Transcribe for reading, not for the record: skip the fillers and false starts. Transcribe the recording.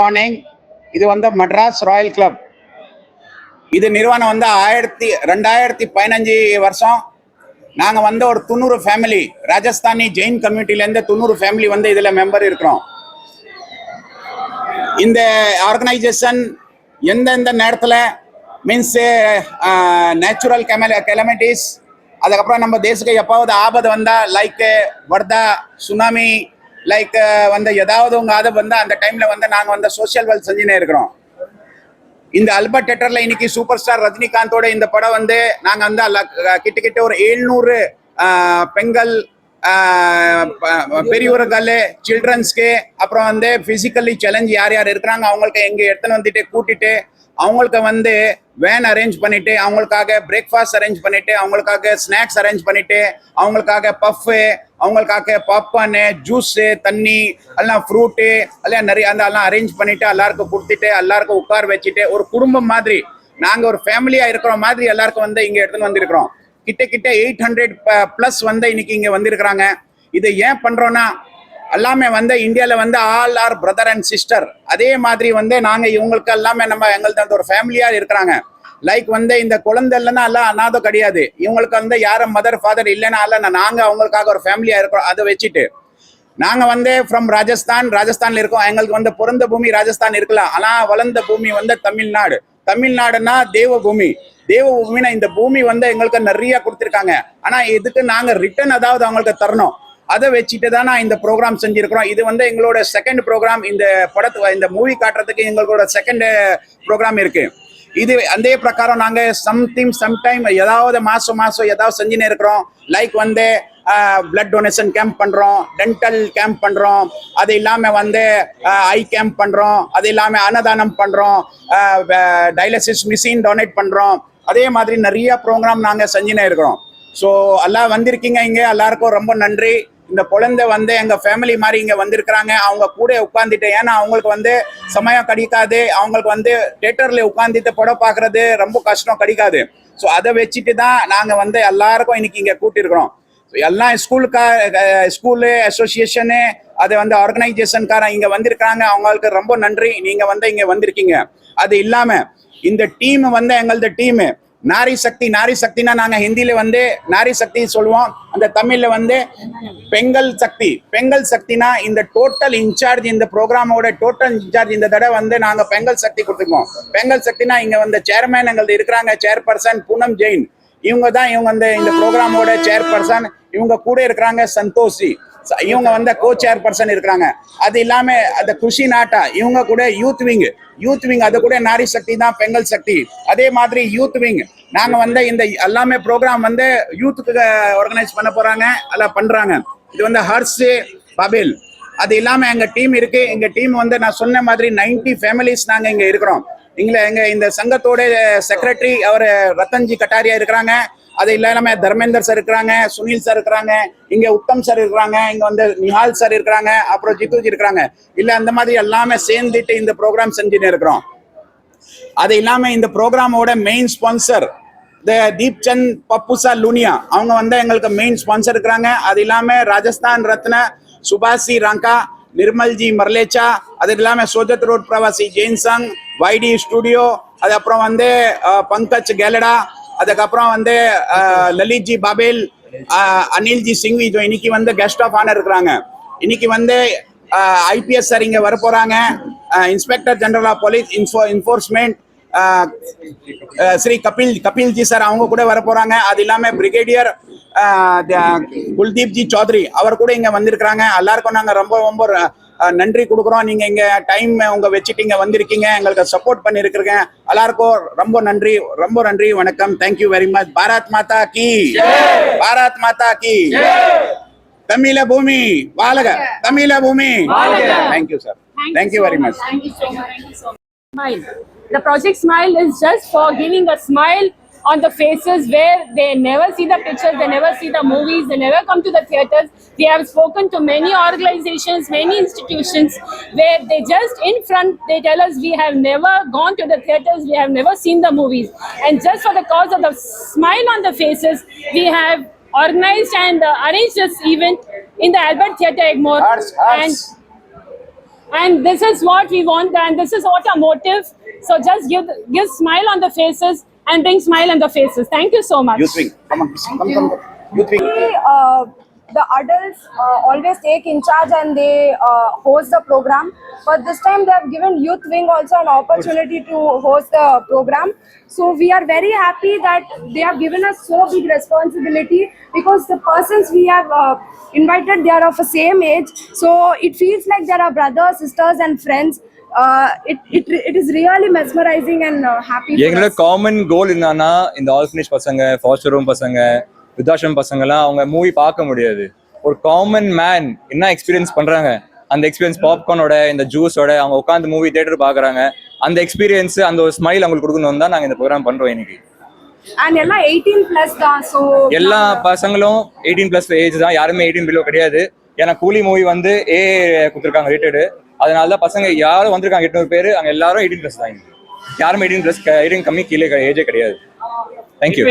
Morning. இது வந்து Madras Royal club. இது நிறுவனம் வந்து 2015 வருஷம். நாங்கள் வந்து ஒரு 90 ஃபேமிலி, ராஜஸ்தானி ஜெயின் கம்யூனிட்டிலேருந்து 90 ஃபேமிலி வந்து இதில் மெம்பர் இருக்கிறோம். இந்த ஆர்கனைசேஷன் எந்தெந்த நேரத்தில் மீன்ஸ் நேச்சுரல் கெலமிட்டிஸ், அதுக்கப்புறம் நம்ம தேசத்துக்கு எப்பாவது ஆபத்து வந்தால் லைக் வர்தா, சுனாமி, லைக் வந்து ஏதாவது உங்கள் ஆபத்து வந்தால் அந்த டைமில் வந்து நாங்கள் வந்து சோஷியல் வெல்த் செஞ்சுன்னே இருக்கிறோம். இந்த அல்பர்ட் தியேட்டர்ல இன்னைக்கு சூப்பர் ஸ்டார் ரஜினிகாந்தோட இந்த படம் வந்து நாங்கள் வந்து கிட்ட ஒரு 700 பெண்கள், பெரியவர்கள், சில்ட்ரன்ஸ்க்கு, அப்புறம் வந்து பிசிக்கலி சேலஞ்ச் யார் யார் இருக்கிறாங்க அவங்களுக்கு எங்கே எடுத்துன்னு வந்துட்டு கூட்டிட்டு அவங்களுக்கு வந்து வேன் அரேஞ்ச் பண்ணிட்டு, அவங்களுக்காக பிரேக்ஃபாஸ்ட் அரேஞ்ச் பண்ணிட்டு, அவங்களுக்காக ஸ்நாக்ஸ் அரேஞ்ச் பண்ணிட்டு, அவங்களுக்காக பஃப்பு, அவங்களுக்காக பாப்கார்னு, ஜூஸு, தண்ணி, எல்லாம் ஃப்ரூட்டு எல்லாம் நிறைய எல்லாம் அரேஞ்ச் பண்ணிட்டு எல்லாருக்கும் கொடுத்துட்டு எல்லாருக்கும் உட்கார வச்சுட்டு ஒரு குடும்பம் மாதிரி நாங்கள் ஒரு ஃபேமிலியாக இருக்கிற மாதிரி எல்லாருக்கும் வந்து இங்கே எடுத்துன்னு வந்திருக்கிறோம். கிட்ட 800+ வந்து இன்னைக்கு இங்கே வந்திருக்கிறாங்க. இதை ஏன் பண்ணுறோன்னா எல்லாமே வந்து இந்தியாவில் வந்து all are brother and sister. அதே மாதிரி வந்து நாங்கள் இவங்களுக்கு எல்லாமே நம்ம எங்களுக்கு ஒரு ஃபேமிலியாக இருக்கிறாங்க. லைக் வந்து இந்த குழந்தை இல்லைன்னா எல்லாம் அனாதம் கிடையாது. இவங்களுக்கு வந்து யாரும் மதர் ஃபாதர் இல்லைன்னா அல்ல, நாங்கள் அவங்களுக்காக ஒரு ஃபேமிலியாக இருக்கிறோம். அதை வச்சுட்டு நாங்கள் வந்து ஃப்ரம் ராஜஸ்தான்ல இருக்கோம். எங்களுக்கு வந்து பிறந்த பூமி ராஜஸ்தான் இருக்கலாம், ஆனால் வளர்ந்த பூமி வந்து தமிழ்நாடு. தமிழ்நாடுன்னா தேவபூமினா இந்த பூமி வந்து எங்களுக்கு நிறைய கொடுத்துருக்காங்க. ஆனால் இதுக்கு நாங்கள் ரிட்டர்ன் அதாவது அவங்களுக்கு தரணும். அதை வச்சுட்டு தான் நான் இந்த ப்ரோக்ராம் செஞ்சிருக்கிறோம். இது வந்து எங்களோட செகண்ட் ப்ரோக்ராம். இந்த இந்த மூவி காட்டுறதுக்கு எங்களோட செகண்ட் ப்ரோக்ராம் இருக்கு. இது அதே பிரகாரம் நாங்கள் சம்டைம் ஏதாவது மாசம் ஏதாவது செஞ்சுன்னு இருக்கிறோம். லைக் வந்து பிளட் டொனேஷன் கேம்ப் பண்றோம், டென்டல் கேம்ப் பண்றோம், அது இல்லாம வந்து ஐ கேம்ப் பண்றோம், அது இல்லாம அன்னதானம் பண்றோம், டயாலிசிஸ் மிஷின் டொனேட் பண்றோம். அதே மாதிரி நிறைய ப்ரோக்ராம் நாங்கள் செஞ்சுன்னு இருக்கிறோம். ஸோ எல்லாம் வந்திருக்கீங்க இங்கே, எல்லாருக்கும் ரொம்ப நன்றி. இந்த குழந்தை வந்து எங்கள் ஃபேமிலி மாதிரி இங்கே வந்திருக்கிறாங்க. அவங்க கூட உட்காந்துட்டு, ஏன்னா அவங்களுக்கு வந்து சமயம் கிடைக்காது, அவங்களுக்கு வந்து தியேட்டரில் உட்காந்துட்டு படம் பார்க்குறது ரொம்ப கஷ்டம் கிடைக்காது. ஸோ அதை வச்சுட்டு தான் நாங்கள் வந்து எல்லாருக்கும் இன்னைக்கு இங்கே கூட்டியிருக்கிறோம். எல்லாம் ஸ்கூலு அசோசியேஷனு, அது வந்து ஆர்கனைசேஷன்காரன் இங்கே வந்திருக்கிறாங்க. அவங்களுக்கு ரொம்ப நன்றி, நீங்கள் வந்து இங்கே வந்திருக்கீங்க. அது இல்லாமல் இந்த டீம் வந்து எங்களது டீமு நாரி சக்தினா நாங்கள் ஹிந்தியில வந்து நாரி சக்தி சொல்லுவோம், அந்த தமிழ்ல வந்து பெண்கள் சக்தினா இந்த டோட்டல் இன்சார்ஜ், இந்த ப்ரோக்ராமோட டோட்டல் இன்சார்ஜ் இந்த தடவை வந்து நாங்கள் பெண்கள் சக்தி கொடுத்துருக்கோம். பெண்கள் சக்தினா இங்க வந்து சேர்மேன் எங்களுக்கு இருக்கிறாங்க, சேர்பர்சன் பூனம் ஜெயின். இவங்க தான் வந்து இந்த ப்ரோக்ராமோட சேர்பர்சன். இவங்க கூட இருக்கிறாங்க சந்தோஷி, இவங்க வந்து கோ சேர்பர்சன் இருக்கிறாங்க. அது இல்லாம அந்த குஷி நாட்டா, இவங்க கூட யூத் விங் அது கூட நாரி சக்தி தான், பெண்கள் சக்தி. அதே மாதிரி யூத் விங் நாங்க வந்து இந்த எல்லாமே ப்ரோக்ராம் வந்து யூத்துக்கு ஆர்கனைஸ் பண்ண போறாங்க, எல்லாம் பண்றாங்க. இது வந்து ஹர்ஷ் பபேல். அது இல்லாம எங்க டீம் இருக்கு. எங்க டீம் வந்து நான் சொன்ன மாதிரி 90 ஃபேமிலிஸ் நாங்க இங்க இருக்கிறோம். எங்க இந்த சங்கத்தோட செக்ரட்டரி அவர் ரத்தன்ஜி கட்டாரியா இருக்கிறாங்க. அது இல்லாம தர்மேந்தர் சார் இருக்கிறாங்க, சுனில் சார் இருக்கிறாங்க, இங்க உத்தம் சார் இருக்கிறாங்க, இங்க வந்து நிஹால் சார் இருக்கிறாங்க, அப்புறம் ஜித்துஜி இருக்கிறாங்க. இல்ல அந்த மாதிரி எல்லாமே சேர்ந்துட்டு இந்த ப்ரோக்ராம் செஞ்சுட்டு இருக்கிறோம். அது இல்லாம இந்த ப்ரோக்ராமோட மெயின் ஸ்பான்சர் தீப்சந்த் பப்புசா லூனியா, அவங்க வந்து எங்களுக்கு மெயின் ஸ்பான்சர் இருக்கிறாங்க. அது இல்லாம ராஜஸ்தான் ரத்ன சுபாஷி ராங்கா, நிர்மல்ஜி மர்லேச்சா, அது இல்லாம சோஜத் ரோட் பிரவாசி ஜெயின் சங், வைடி ஸ்டுடியோ, அது அப்புறம் வந்து பங்கஜ் கேலடா, அதுக்கப்புறம் வந்து லலித்ஜி பாபேல், அனில்ஜி சிங்வி இன்னைக்கு வந்து கெஸ்ட் ஆஃப் ஆனர் இருக்கிறாங்க. இன்னைக்கு வந்து ஐபிஎஸ் சார் இங்க வர போறாங்க, inspector general of police enforcement Shri Kapilji sir அவங்க கூட வர போறாங்க. அது இல்லாம பிரிகேடியர் குல்தீப் ஜி சௌத்ரி அவர் கூட இங்க வந்திருக்கிறாங்க. எல்லாருக்கும் நாங்க ரொம்ப ரொம்ப நன்றி கொடுக்குறோம். நீங்க இங்க டைம் உங்க வச்சுட்டு இங்க வந்திருக்கீங்க, எங்களுக்கு சப்போர்ட் பண்ணிருக்கீங்க. எல்லாருக்கும் ரொம்ப நன்றி. வணக்கம். Thank you very much. பாரத் மாதா கி, பாரத் மாதா கி. தமிழ பூமி வாழ்க, தமிழ பூமி. Thank you sir. Thank you very much. Smile. The project Smile is just for giving a smile on the faces where they never see the pictures, they never see the movies, they never come to the theaters. We have spoken to many organizations, many institutions where they just in front, they tell us we have never gone to the theaters, we have never seen the movies. And just for the cause of the smile on the faces, we have organized and arranged this event in the Albert Theatre Egmore. And this is what we want, and this is what our motive. So just give smile on the faces and bring smile on the faces. Thank you so much. Youth wing, come on, come. Youth wing. The adults always take in charge and they host the program. But this time they have given Youth Wing also an opportunity to host the program. So we are very happy that they have given us so big responsibility, because the persons we have invited, they are of the same age. So it feels like there are brothers, sisters and friends. It is really mesmerizing and happy for எங்களோட us. Common கோல் என்னன்னா, இந்த orphanage பசங்க, pastor home பசங்க, விருத்தாசிரமம் பசங்கலாம் அவங்க movie பார்க்க முடியாது. ஒரு காமன் மேன் என்ன எக்ஸ்பீரியன்ஸ் பண்றாங்க, அந்த எக்ஸ்பீரியன்ஸ் பாப்கார்னோட இந்த ஜூஸோட அவங்க உட்காந்து மூவி தியேட்டர் பாக்குறாங்க, அந்த எக்ஸ்பீரியன்ஸ் அந்த ஒரு ஸ்மைல் அவங்களுக்கு கொடுக்கணும் தான் நாங்க இந்த ப்ரோக்ராம் பண்றோம் இன்னைக்கு. And எல்லாம் 18+ தான். So எல்லா பசங்களும் 18+ ஏஜ் தான், யாருமே 18 பிலோ கிடையாது. ஏன்னா கூலி மூவி வந்து கொடுத்துருக்காங்க ரேட்டடு. அதனால தான் பசங்க யாரும் வந்திருக்காங்க 800 பேர், அங்க எல்லாரும் 18+ தான். யாரும் 18+ கம்மி கீழே ஏஜே கிடையாது. தேங்க்யூ.